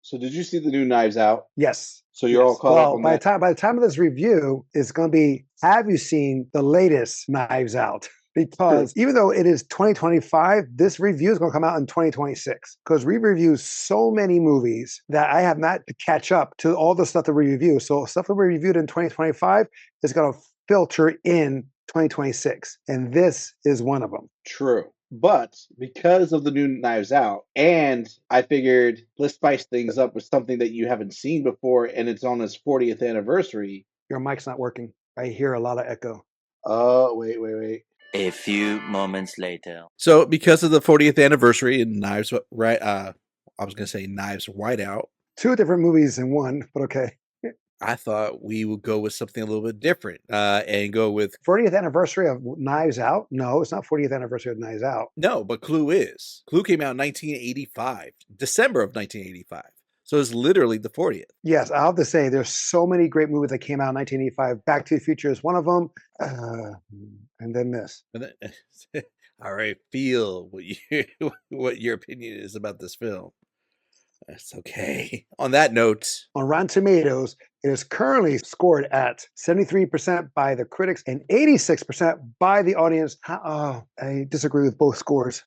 So did you see the new Knives Out? Yes. So you're all Yes. caught up Well, on that? by the time of this review, it's going to be, have you seen the latest Knives Out? True. Because even though it is 2025, this review is going to come out in 2026 because we review so many movies that I have not to catch up to all the stuff that we review. So stuff that we reviewed in 2025 is going to filter in 2026. And this is one of them. True. But because of the new Knives Out, and I figured let's spice things up with something that you haven't seen before, and it's on its 40th anniversary. Your mic's not working. I hear a lot of echo. Oh, wait. A few moments later. So, because of the 40th anniversary and Knives right, I was gonna say Knives White Out. Two different movies in one, but okay. I thought we would go with something a little bit different and go with 40th anniversary of Knives Out? No, it's not 40th anniversary of Knives Out. no, but Clue is. Clue came out in 1985, December of 1985. So it's literally the 40th. Yes, I'll have to say there's so many great movies that came out in 1985. Back to the Future is one of them, and then this. And then, I already feel what you what your opinion is about this film. That's okay. On that note, On Rotten Tomatoes, it is currently scored at 73% by the critics and 86% by the audience. I disagree with both scores.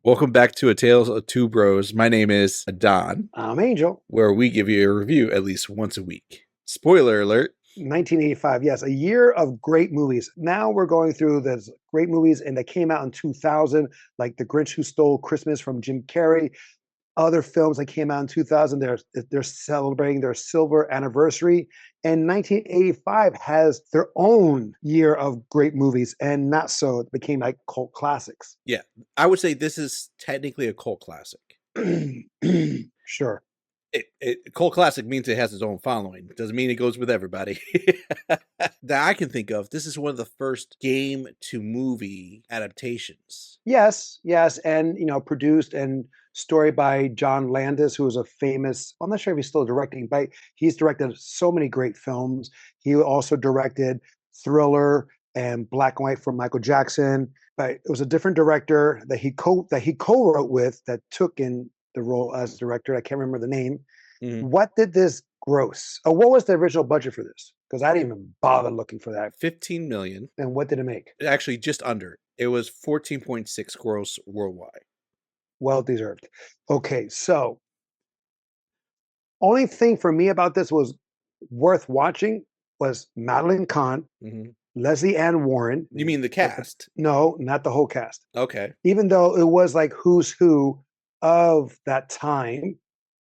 welcome back to A Tales of Two Bros. My name is Don, I'm Angel. where we give you a review at least once a week. Spoiler alert. 1985, yes, a year of great movies. Now we're going through the great movies and that came out in 2000, like The Grinch Who Stole Christmas from Jim Carrey. Other films that came out in 2000, they're celebrating their silver anniversary. And 1985 has their own year of great movies, and not so it became like cult classics. Yeah, I would say this is technically a cult classic. Sure. Cult classic means it has its own following. Doesn't mean it goes with everybody. That I can think of, this is one of the first game to movie adaptations. Yes, and produced and story by John Landis, who is a famous. I'm not sure if he's still directing, but he's directed so many great films. He also directed Thriller and Black and White for Michael Jackson. But it was a different director that he co-wrote with that took in the role as director. I can't remember the name. Mhm. What did this gross? Oh, what was the original budget for this? Because I didn't even bother looking for that. 15 million. And what did it make? Actually, just under. It was 14.6 gross worldwide. Well deserved. Okay, so only thing for me about this was worth watching was Madeline Kahn, Mhm. Leslie Ann Warren. You mean the cast? No, not the whole cast. Okay. Even though it was like who's who of that time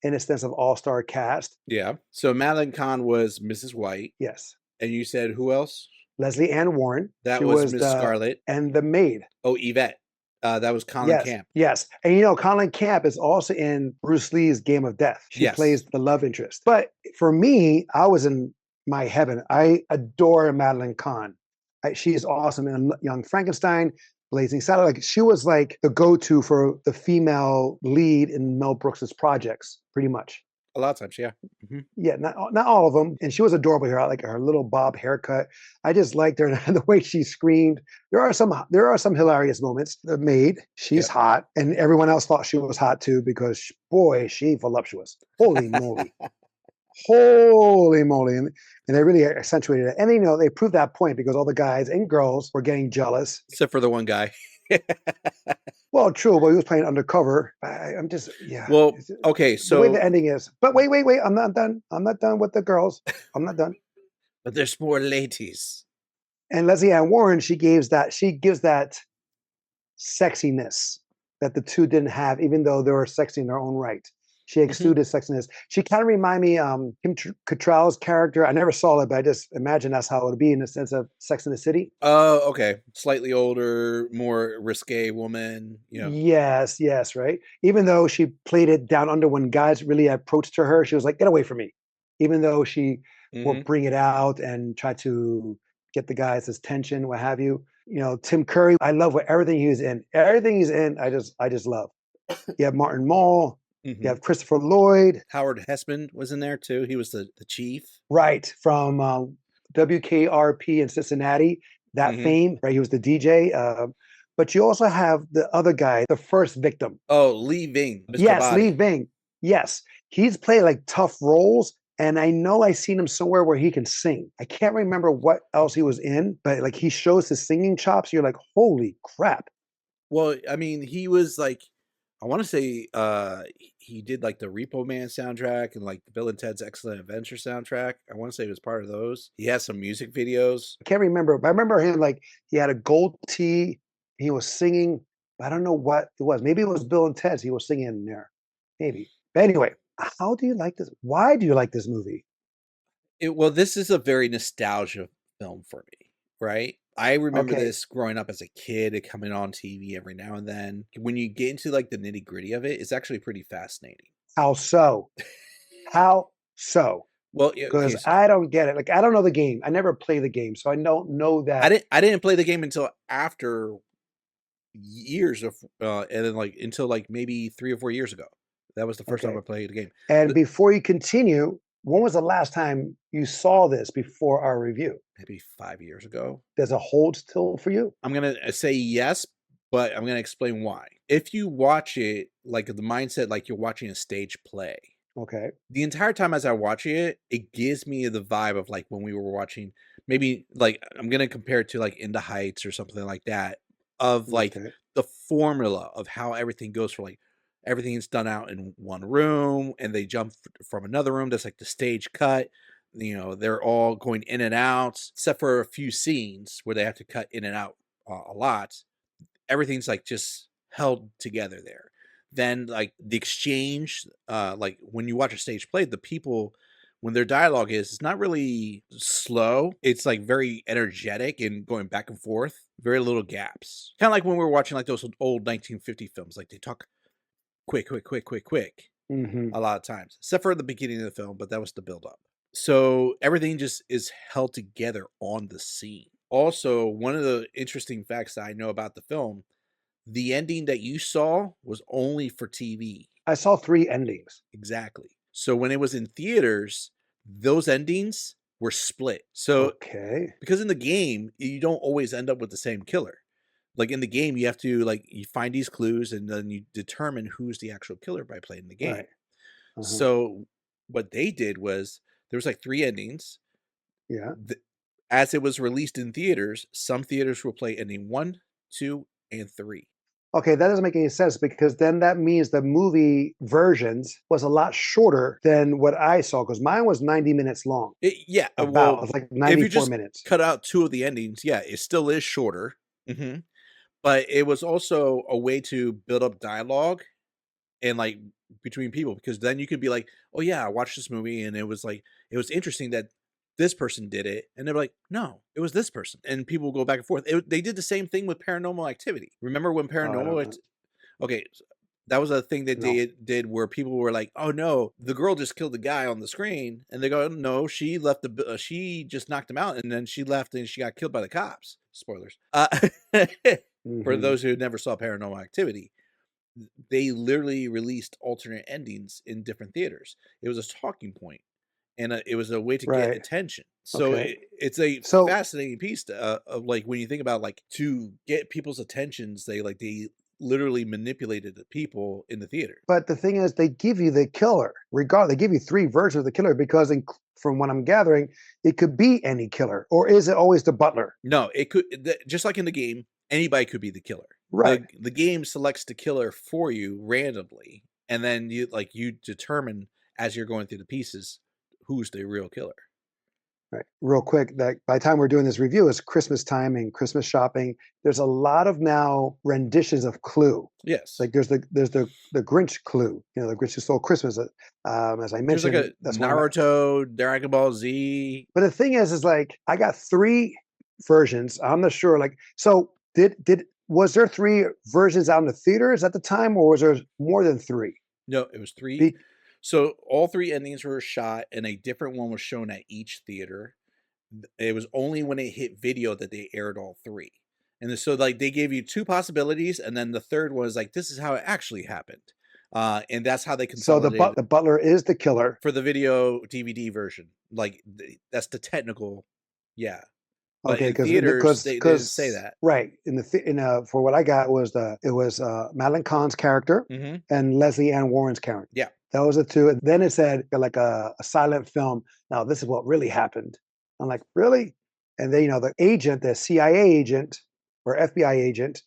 in a sense of all-star cast. Yeah. So Madeline Kahn was Mrs. White. Yes. And you said who else? Leslie Ann Warren. That She was Miss the- Scarlet. And the maid. Oh, Yvette. That was Colin Yes. Camp. Yes. And Colin Camp is also in Bruce Lee's Game of Death. She Yes. plays the love interest. But for me, I was in my heaven. I adore Madeline Kahn. She is awesome in Young Frankenstein, Blazing Saddles. Like she was like the go-to for the female lead in Mel Brooks's projects, pretty much. A lot of times, yeah. Mhm. Yeah, not all of them. And she was adorable here. I like her little bob haircut. I just liked her and the way she screamed. There are some hilarious moments. The maid, she's Yeah. hot, and everyone else thought she was hot too because boy, she voluptuous. Holy moly. Holy moly. And they really accentuated it. And they proved that point because all the guys and girls were getting jealous. Except for the one guy. Well, true, but he was playing undercover. I'm just, yeah. Well, okay, The way so the ending is. But wait. I'm not done. I'm not done with the girls. I'm not done. but there's more ladies. And Leslie Ann Warren, she gives that sexiness that the two didn't have, even though they were sexy in their own right. She exuded sexiness. She kind of reminded me Kim Cattrall's character. I never saw it, but I just imagine that's how it would be in the sense of Sex in the City. Oh, okay. Slightly older, more risque woman. Yes, right. Even though she played it down under when guys really approached to her, she was like, "Get away from me." Even though she will bring it out and try to get the guys' attention, what have you. Tim Curry, I love everything he's in. Everything he's in, I just love. You have Martin Mull. Mhm. You have Christopher Lloyd. Howard Hessman was in there too. He was the chief. Right, from WKRP in Cincinnati, that fame, right? He was the DJ. but you also have the other guy, the first victim. Oh, Lee Ving, Mr. Yes, Lee Body. Ving. Yes, he's played like tough roles, and I know I seen him somewhere where he can sing. I can't remember what else he was in, but like he shows his singing chops. You're like, holy crap! Well, I mean, he was like, I want to say he did like the Repo Man soundtrack and like the Bill and Ted's Excellent Adventure soundtrack. I want to say he was part of those. He has some music videos. I can't remember, but I remember him like he had a gold tee. He was singing. I don't know what it was. Maybe it was Bill and Ted's. He was singing in there. Maybe. But anyway, how do you like this? Why do you like this movie? Well, this is a very nostalgia film for me, right? I remember Okay. this growing up as a kid, it coming on TV every now and then. When you get into like the nitty gritty of it, it's actually pretty fascinating. How so? How so? Well, okay, Because so I don't get it. Like I don't know the game. I never play the game, so I don't know that. I didn't play the game until after years of and then like until like maybe 3 or 4 years ago. That was the first time Okay. I played the game. And But before you continue, when was the last time you saw this before our review? maybe 5 years ago. Does it hold still for you? I'm going to say yes, but I'm going to explain why. If you watch it like the mindset like you're watching a stage play, Okay. the entire time as I watch it, it gives me the vibe of like when we were watching maybe like I'm going to compare it to like In the Heights or something like that of like Okay. the formula of how everything goes for like everything's done out in one room and they jump from another room. That's like the stage cut. You know, they're all going in and out, except for a few scenes where they have to cut in and out a lot. Everything's like just held together there. Then like the exchange, like when you watch a stage play, the people when their dialogue is it's not really slow. It's like very energetic and going back and forth, very little gaps. Kind of like when we were watching like those old 1950 films, like they talk quick, quick, quick, quick, quick Hmm. a lot of times, except for the beginning of the film, but that was the build up. So everything just is held together on the scene. Also, one of the interesting facts that I know about the film, the ending that you saw was only for TV. I saw 3 endings. Exactly. So when it was in theaters, those endings were split. So Okay. because in the game, you don't always end up with the same killer. Like in the game, you have to like you find these clues and then you determine who's the actual killer by playing the game. Right. Uh-huh. So what they did was there was like 3 endings. Yeah. As it was released in theaters, some theaters will play ending 1, 2, and 3. Okay, that doesn't make any sense because then that means the movie versions was a lot shorter than what I saw because mine was 90 minutes long. Yeah, About well, it's like if you 94 just minutes. cut out 2 of the endings, yeah, it still is shorter. But it was also a way to build up dialogue and like between people because then you could be like, "Oh yeah, I watched this movie and it was like it was interesting that this person did it," and they're like, "No, it was this person," and people go back and forth. They did the same thing with Paranormal Activity. Remember when Oh, I don't know. Okay, that was a thing that No. they did where people were like, "Oh no, the girl just killed the guy on the screen," and they go, "No, she left she just knocked him out, and then she left and she got killed by the cops." Spoilers. For Mhm. those who never saw Paranormal Activity, they literally released alternate endings in different theaters. It was a talking point, and it was a way to get Right. attention. So Okay. it's a So fascinating piece of like when you think about like to get people's attentions, they literally manipulated the people in the theater. but the thing is, they give you the killer. They give you 3 versions of the killer because from what I'm gathering, it could be any killer. Or is it always the butler? No, it could just like in the game, anybody could be the killer. Right. The game selects the killer for you randomly, and then you determine as you're going through the pieces who's the real killer. Right. Real quick, that by the time we're doing this review, it's Christmas time and Christmas shopping. There's a lot of now renditions of Clue. Yes. Like there's the Grinch Clue, the Grinch Who Stole Christmas. As I There's like mentioned, a that's one of my, Naruto, Dragon Ball Z. but the thing is like I got 3 versions. I'm not sure. Like, so was there 3 versions out in the theaters at the time, or was there more than 3? No, it was 3. Be- So all 3 endings were shot, and a different one was shown at each theater. It was only when it hit video that they aired all 3. And so like they gave you 2 possibilities, and then the third was like, this is how it actually happened. And that's how they so consolidated the butler is the killer. for the video DVD version. Like that's the technical, yeah. But Okay, in because theaters, they didn't say that. right for what I got was Madeline Kahn's character Hmm. and Leslie Ann Warren's character. Yeah. That was the two. And then it said like a silent film. Now this is what really happened. I'm like, really? And then the agent, the CIA agent or FBI agent,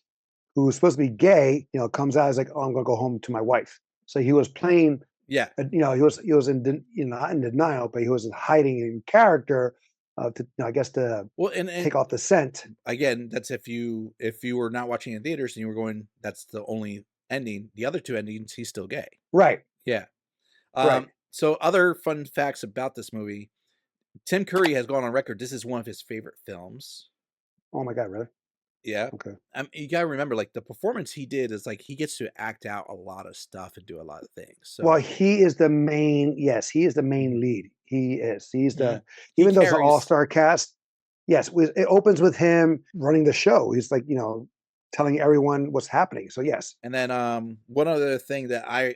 who was supposed to be gay, comes out as like, oh, I'm gonna go home to my wife. So he was playing. Yeah. He was not in denial, but he was hiding in character to I guess to Well, and take off the scent. again, that's if you were not watching in theaters and you were going, that's the only ending. The other two endings, he's still gay. Right. Yeah. Right. So other fun facts about this movie: Tim Curry has gone on record. This is one of his favorite films. Oh my God, really? Yeah. Okay. You gotta remember, like the performance he did is like he gets to act out a lot of stuff and do a lot of things. So Well, he is the main. Yes, he is the main lead. He is. He's the. He Even though it's an carries- all-star cast. Yes, it opens with him running the show. He's like telling everyone what's happening. So yes. And then one other thing that I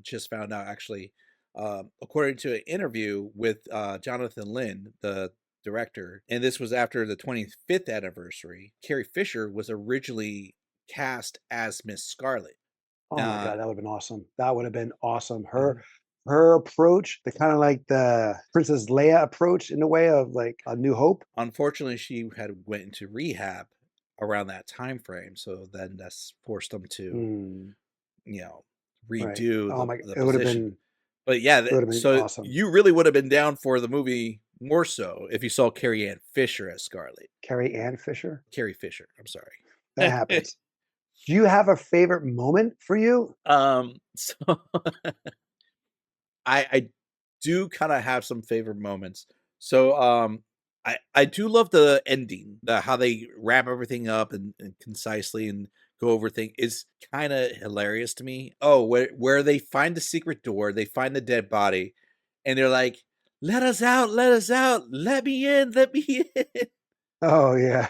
just found out actually, according to an interview with Jonathan Lynn, the director, and this was after the 25th anniversary, Carrie Fisher was originally cast as Miss Scarlet. Oh my God, that would have been awesome. That would have been awesome. Her approach, the kind of like the Princess Leia approach in a way of like A New Hope. Unfortunately, she had went into rehab around that time frame, so then that's forced them to redo Oh my! the It would have position. been. But yeah, It would have been so awesome. you really would have been down for the movie more so if you saw Carrie Ann Fisher as Scarlet. Carrie Ann Fisher. Carrie Fisher, I'm sorry. That happens. Do you have a favorite moment for you? So I do kind of have some favorite moments. So I do love the ending, how they wrap everything up and concisely and go over things is kind of hilarious to me. Oh, where they find the secret door, they find the dead body, and they're like, let us out, let me in, let me in. Oh yeah,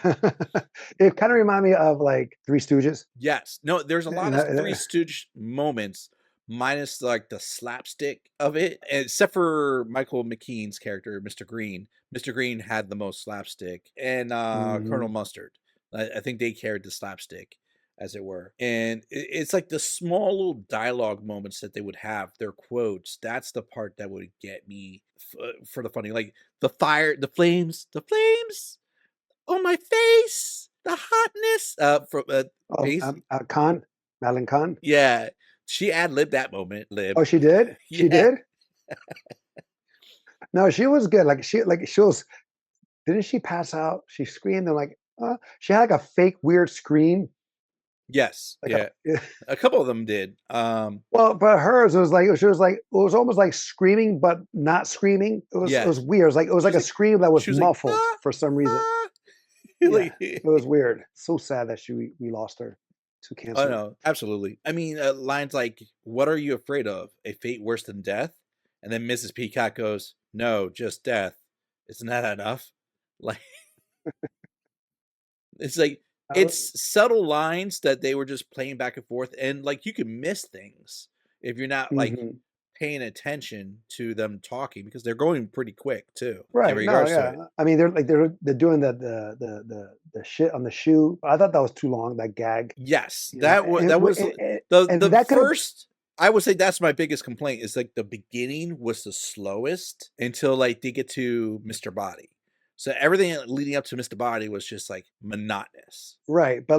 it kind of reminded me of like Three Stooges. Yes. No, there's a lot And of that- Three Stooge moments, minus like the slapstick of it, except for Michael McKean's character, Mr. Green. Mr. Green had the most slapstick, and Colonel Mustard. I think they carried the slapstick, as it were. And it's like the small little dialogue moments that they would have, their quotes. That's the part that would get me for the funny, like the fire, the flames on my face, the hotness. Madeline Kahn. Yeah, she ad-libbed that moment. Oh, she did. She Yeah. did. No, she was good. She was. Didn't she pass out? She screamed and she had like a fake weird scream. Yes, Like yeah, a couple of them did. Well, but hers was like it was almost like screaming, but not screaming. It was weird. It was like a like- scream that was she was like, muffled "Ah, for some reason. Like- It was weird. So sad that we lost her to cancer. Oh no, absolutely. I mean, lines like, "What are you afraid of? A fate worse than death?" And then Mrs. Peacock goes, "No, just death. Isn't that enough?" Like, it's like it's subtle lines that they were just playing back and forth, and like you can miss things if you're not like Mhm. paying attention to them talking because they're going pretty quick too. Right. In No, regards yeah. to it. I mean, they're doing the shit on the shoe. I thought that was too long. That gag. Yes, You know, that was and- that was and- the and the that could've- first. I would say that's my biggest complaint is like the beginning was the slowest until like they get to Mr. Body. So everything leading up to Mr. Body was just like monotonous. Right, but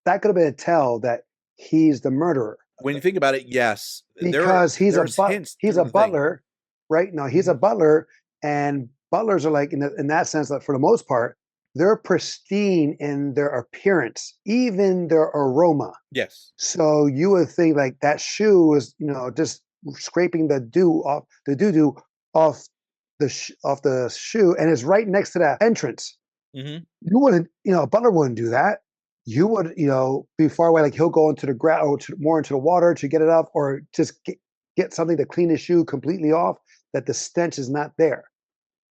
that could have been a tell that he's the murderer When you think about it, yes, because he's there's a hints he's through a the thing. Mm-hmm. butler, right? No, he's a butler, and butlers are like in that sense that for the most part they're pristine in their appearance, even their aroma. Yes, So you would think like that shoe was, just scraping the doo-doo off off the shoe, and it's right next to that entrance. hmm You wouldn't, a butler wouldn't do that. You would, be far away. Like he'll go into the ground or more into the water to get it off, or just get something to clean his shoe completely off. That the stench is not there.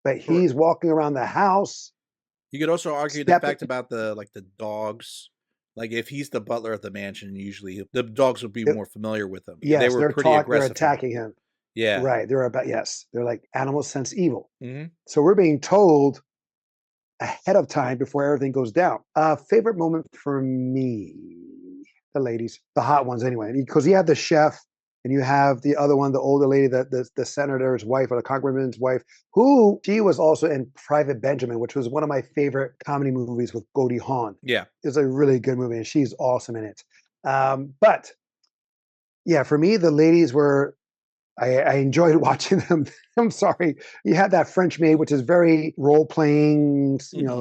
But he's walking around the house. you could also argue the Step- fact about the dogs. Like if he's the butler of the mansion, usually the dogs would be Yep. more familiar with him. Yes, they were they're pretty they're aggressive. attacking him. Yeah, Right. They're like animals sense evil. hmm So we're being told ahead of time before everything goes down. Favorite moment for me, the ladies, the hot ones anyway, because you have the chef and you have the other one, the older lady, the senator's wife or the congressman's wife, who she was also in Private Benjamin, which was one of my favorite comedy movies with Goldie Hawn. Yeah. It's a really good movie, and she's awesome in it. But yeah, for me, the ladies were. I enjoyed watching them. I'm sorry. You had that French maid, which is very role playing,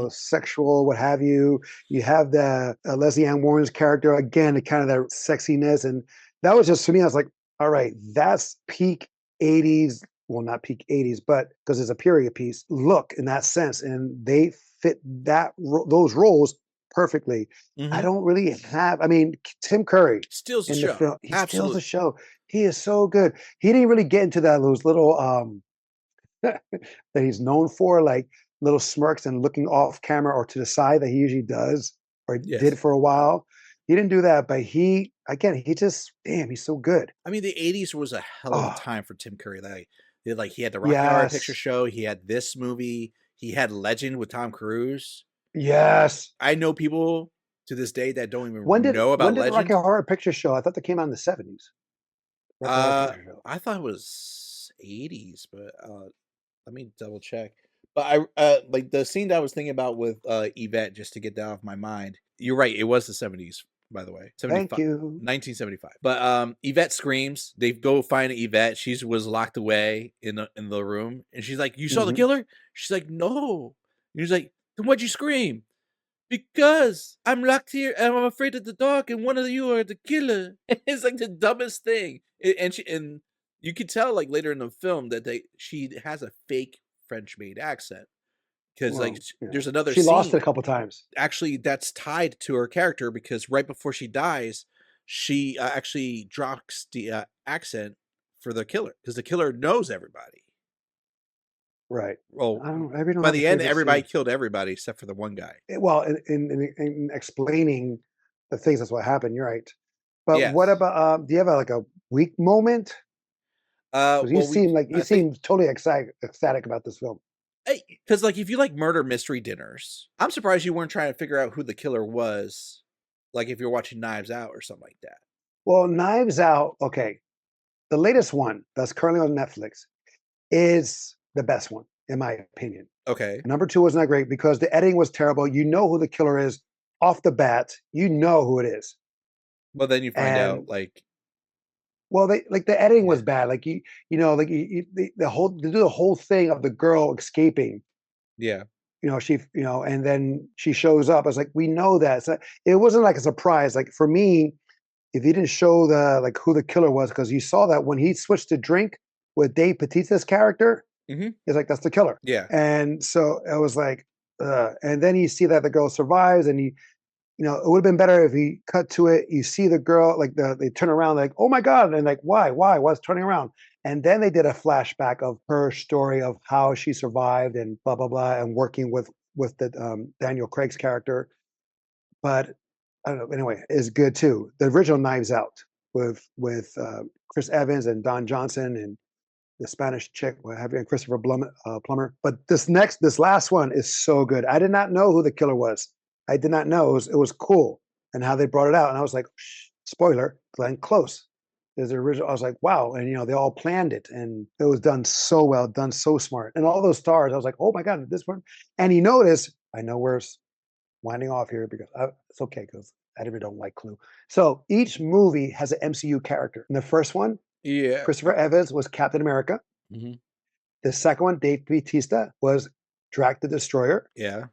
sexual, what have you. You have the Leslie Ann Warren's character again, the kind of that sexiness, and that was just for me. I was like, all right, that's peak '80s. Well, not peak '80s, but because it's a period piece look in that sense, and they fit those roles perfectly. I don't really have. I mean, Tim Curry Steals the in show. the film, he steals Absolutely. the show. He is so good. He didn't really get into those little that he's known for, like little smirks and looking off camera or to the side that he usually does or Yes. did for a while. He didn't do that, but he just he's so good. I mean, the 80s was a hell of a Oh, time for Tim Curry. Like he had the Rocky Horror Picture yes, Show. He had this movie. He had Legend with Tom Cruise. yes. I know people to this day that don't even When did know about the Rocky Legend. Horror Picture Show? I thought that came out in the 70s. Rocky Horror Picture Show. I thought it was 80s, but let me double check. But I like the scene that I was thinking about with Yvette, just to get that off my mind. You're right, it was the 70s, by the way. Thank 75, you. 1975. But Yvette screams. They go find Yvette. She was locked away in the room, and she's like, "You saw the Mhm. killer?" She's like, "No." And he's like, "Then why'd you scream?" "Because I'm locked here and I'm afraid of the dark, and one of you are the killer." It's like the dumbest thing. And you could tell like later in the film that she has a fake French maid accent, because like Well, yeah. there's another She lost scene it a couple times. actually that's tied to her character, because right before she dies, she actually drops the accent for the killer, because the killer knows everybody. Right. Well, I really don't by have a the end, favorite everybody scene. killed everybody except for the one guy. Well, in explaining the things, that's what happened. You're right. But what Yes. about do you have like a weak moment? Because Well, you I think seem totally ecstatic about this film. because like if you like murder mystery dinners, I'm surprised you weren't trying to figure out who the killer was. Like if you're watching Knives Out or something like that. Well, Knives Out, okay. The latest one that's currently on Netflix is the best one, in my opinion. Okay. Number 2 was not great because the editing was terrible. You know who the killer is off the bat. You know who it is. Well, then you find out And like well, they like the editing yeah, was bad. Like like the whole they do the whole thing of the girl escaping. yeah, And then she shows up. I was like, we know that. So it wasn't like a surprise. Like for me, if you didn't show the like who the killer was, because you saw that when he switched to drink with Dave Bautista's character, Mhm. it's like that's the killer. yeah, And so I was like, and then you see that the girl survives, and it would have been better if he cut to it. You see the girl, like they turn around, like, oh my God. And like, why's turning around? And then they did a flashback of her story of how she survived and blah, blah, blah, and working with the Daniel Craig's character. But I don't know. Anyway, is good too. The original Knives Out with Chris Evans and Don Johnson and the Spanish chick, what have you, and Christopher Plummer. But this last one is so good. I did not know who the killer was. I did not know. It was cool, and how they brought it out. And I was like, spoiler, Glenn Close is the original. I was like, wow. And they all planned it, and it was done so well, done so smart. And all those stars, I was like, oh my God, this one. And you notice, I know we're winding off here because it's okay because I really don't like Clue. So each movie has an MCU character. In the first one, yeah. Christopher Evans was Captain America. Mhm. The second one, Dave Bautista, was Drax the Destroyer. Yeah.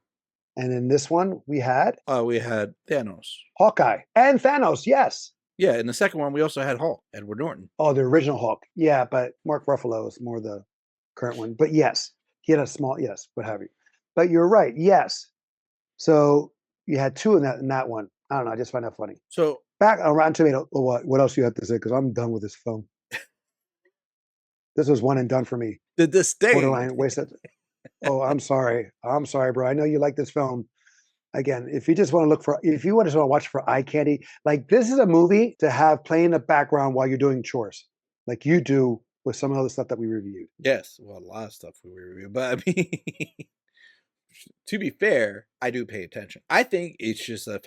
And in this one, we had We had Thanos. Hawkeye and Thanos. Yes. Yeah, in the second one we also had Hulk, Edward Norton. Oh, the original Hulk. Yeah, but Mark Ruffalo is more the current one. But yes, he had a small, yes, what have you. But you're right. Yes. So you had two in that one. I don't know. I just find that funny. So Back on Rotten Tomato. What else you have to say? Because I'm done with this film. This was one and done for me. the disdain. Borderline wasted. Oh, I'm sorry. I'm sorry, bro. I know you like this film. Again, if you just want to watch for eye candy, like this is a movie to have play in the background while you're doing chores, like you do with some of the stuff that we reviewed. Yes, well, a lot of stuff we reviewed, but I mean, to be fair, I do pay attention. I think it's just a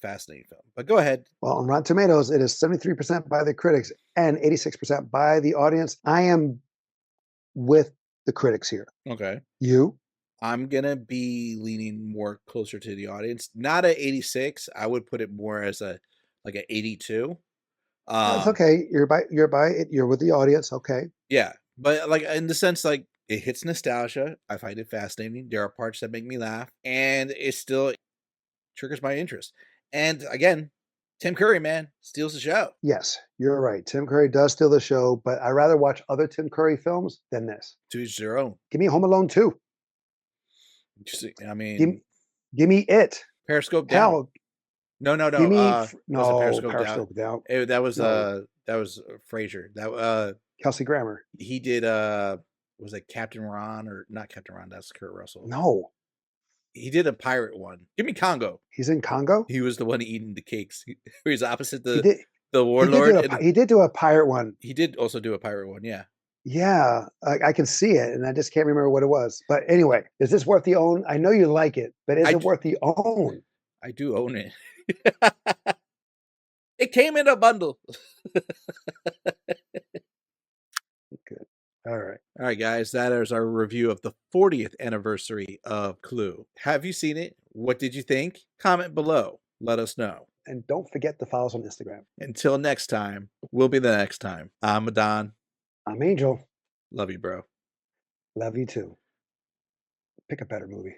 fascinating film. But go ahead. Well, on Rotten Tomatoes, it is 73% by the critics and 86% by the audience. I am with the critics here. Okay. You? I'm gonna be leaning more closer to the audience. Not at 86. I would put it more as a 82. That's okay. You're with the audience. Okay. Yeah, but like in the sense like it hits nostalgia. I find it fascinating. There are parts that make me laugh, and it still triggers my interest. And again, Tim Curry, man, steals the show. Yes, you're right. Tim Curry does steal the show, but I'd rather watch other Tim Curry films than this. To each their own. Give me Home Alone 2. I mean, give me it. Periscope down. Hell, No. give me no, Periscope down. That was No. Frasier. That Kelsey Grammer. he did was it Captain Ron or not Captain Ron? That's Kurt Russell. No, He did a pirate one. Give me Congo. he's in Congo. He was the one eating the cakes. He's opposite He did. the warlord. He did do a pirate one. He did also do a pirate one. Yeah. Yeah, I can see it, and I just can't remember what it was. But anyway, is this worth the own? I know you like it, but is it worth the own? I do own it. It came in a bundle. Good. All right, guys. That is our review of the 40th anniversary of Clue. Have you seen it? What did you think? Comment below. Let us know. And don't forget to follow us on Instagram. Until next time, will be the next time. I'm Adon. I'm Angel. Love you, bro. Love you too. Pick a better movie.